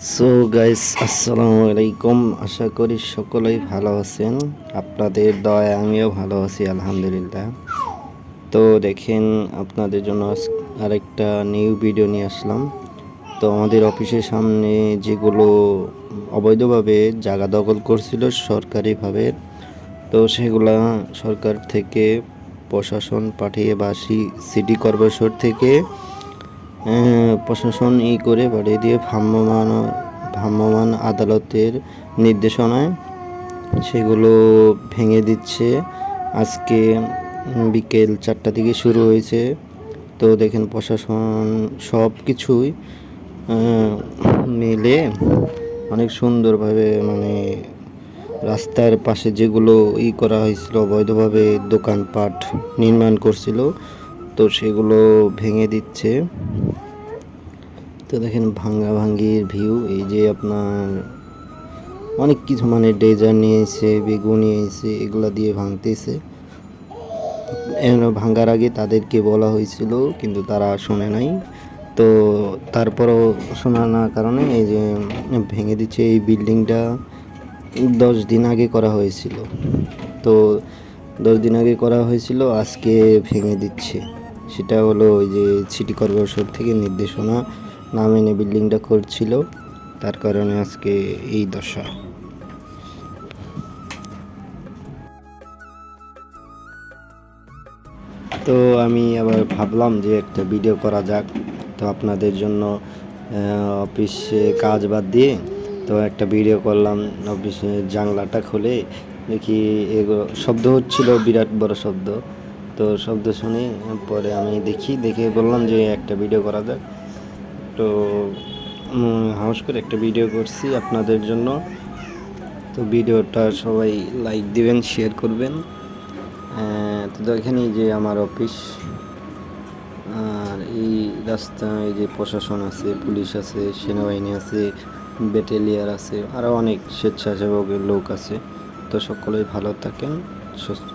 So guys, আসসালামু আলাইকুম। আশা করি সকলেই ভালো আছেন। আপনাদের দয়ায় আমিও ভালো আছি, আলহামদুলিল্লাহ। তো দেখেন, আপনাদের জন্য আরেকটা নিউ ভিডিও নিয়ে আসলাম। তো আমাদের অফিসের সামনে যেগুলো অবৈধভাবে জায়গা দখল করছিল সরকারিভাবে, তো সেগুলা সরকার থেকে প্রশাসন পাঠিয়ে বা সিটি কর্পোরেশন থেকে প্রশাসন করে পাঠিয়ে দিয়ে ভ্রাম্যমাণ আদালতের নির্দেশনায় সেগুলো ভেঙে দিচ্ছে। আজকে বিকেল 4টা থেকে শুরু হয়েছে। তো দেখেন, প্রশাসন সব কিছুই মিলে অনেক সুন্দরভাবে, মানে রাস্তার পাশে যেগুলো করা হয়েছিল, অবৈধভাবে দোকানপাট নির্মাণ করছিল, তো সেগুলো ভেঙে দিচ্ছে। তো দেখেন, ভাঙ্গির ভিউ, এই যে আপনার অনেক কিছু, মানে ডেজার নিয়ে এসে, বেগুন নিয়ে এসে এগুলা দিয়ে ভাঙতেছে। ভাঙার আগে তাদেরকে বলা হয়েছিল, কিন্তু তারা শোনে নাই। তো তারপরও শোনা না কারণে এই যে ভেঙে দিচ্ছে। এই বিল্ডিংটা 10 দিন আগে করা হয়েছিল। তো 10 দিন আগে করা হয়েছিল, আজকে ভেঙে দিচ্ছে। সেটা হলো ওই যে সিটি কর্পোরেশন থেকে নির্দেশনা না মেনে বিল্ডিংটা করছিল, তার কারণে আজকে এই দশা। তো আমি আবার ভাবলাম যে একটা ভিডিও করা যাক। তো আপনাদের জন্য অফিসে কাজ বাদ দিয়ে তো একটা ভিডিও করলাম। অফিসে জানলাটা খুলে দেখি শব্দ হচ্ছিল, বিরাট বড় শব্দ। তো শব্দ শুনে পরে আমি দেখে বললাম যে একটা ভিডিও করা যাক। তো হাউস করে একটা ভিডিও করছি আপনাদের জন্য। তো ভিডিওটা সবাই লাইক দিবেন, শেয়ার করবেন। তো দেখেনই যে আমার অফিস, আর এই রাস্তায় যে প্রশাসন আছে, পুলিশ আছে, সেনাবাহিনী আছে, ব্যাটালিয়ার আছে, আরও অনেক স্বেচ্ছাসেবকের লোক আছে। তো সকলেই ভালো থাকেন, সুস্থ